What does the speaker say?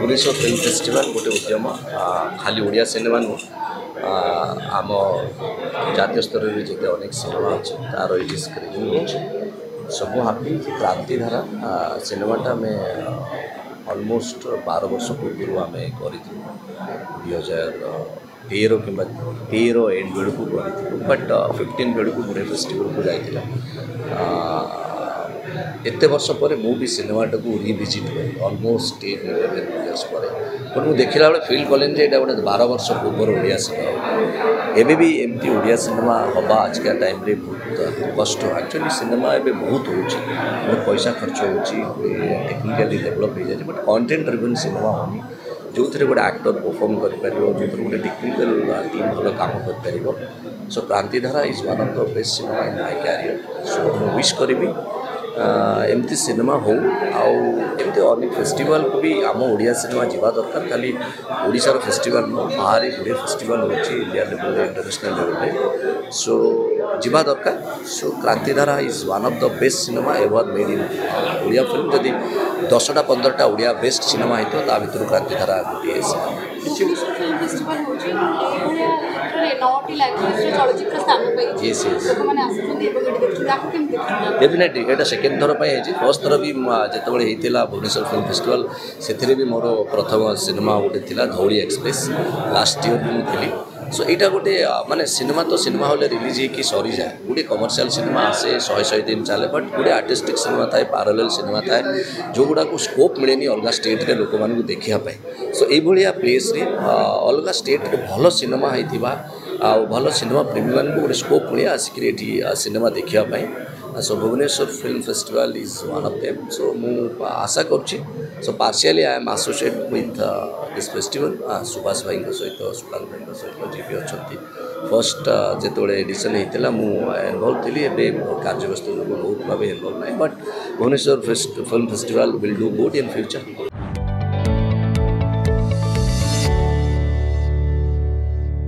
Bhubaneswar film festival गोटे उद्यम खाली ओडिया सिनेमा नु आम जातीय स्तर में जिते अनेक सिनेमा अच्छे तार ये स्क्रीनिंग होची सब हापी क्रांतिधारा सिनेमाटा में ऑलमोस्ट 12 वर्ष पूर्व आम कर 2013 कि 13 एंड बेड़ को बट 15 बेड़ को गोटे फेस्टिवल को जाइला एते वर्ष पर मु भी सिनेमाटा को रिविजिट कर ऑलमोस्ट 10-11 इयर्स पर पण मु देखिला बेले फील कलेन जे एटा गोटे 12 वर्ष पूर्व ओडिया सिनेमा एबे भी एमती ओडिया सिनेमा हवा आज के टाइम रे बहुत कष्ट एक्चुअली सिनेमा एबे बहुत होची बहुत पैसा खर्च होची टेक्निकली डेवलप हो जाए बट कंटेंट ड्रिवन सिनेमा होनी जो थे गोटे एक्टर परफॉर्म कर जो गोटे टेक्निकल टीम भल काम कर so Krantidhara is one of the best cinema in my career so मु विश करी एमती सिनेमा हो आमती अनेक फेस्टिवल को भी आम ओडिया सिनेमा जावा दरकार खाली ओडिशार फेस्टिवल बाहर गुड़े फेस्टिवल हो India level international level so जावा दरकार so Krantidhara is one of the best cinema ever made in Odia film जदि 10-15टा ओडिया बेस्ट सिनेमा है तो भर क्रांतिधारा गोटे डेफिनेटली यहाँ सेकेंड थर पर फर्स्ट थर भी जिते होता भुवनेश्वर फिल्म फेस्टिवल से भी मोर प्रथम सिनेमा गोटे धौली एक्सप्रेस लास्ट ईयर भी मुझे सो यहाँ गोटे माने सिनेमा तो सिनेमा हॉल रिलीज हो सरी जाए गोटे कमर्शियल सिनेमा आसे 100 दिन चले बट गोटे आर्टिस्टिक सिनेमा थाए पैरेलल सिनेमा थाए जो गुड़ा को स्कोप मिले अलग स्टेट रे लोक मानू देखापी सो ये प्लेस रे अलग स्टेट रे भल सिनेमा होता भल सिनेमा प्रेमी मान गोटे स्कोप मिले आसिक सिनेमा देखापी so Bhubaneswar film festival is one of them so मु आशा करुच्ची so partially I am associate with this festival Subhash भाई सहित सुकांत भाई सहित जी भी अच्छा फर्स्ट जो एडिशन होता मुझे इनवल्व थी एवं कार्यव्यस्त बहुत भाव इनवल्व ना but Bhubaneswar film festival will do good in future.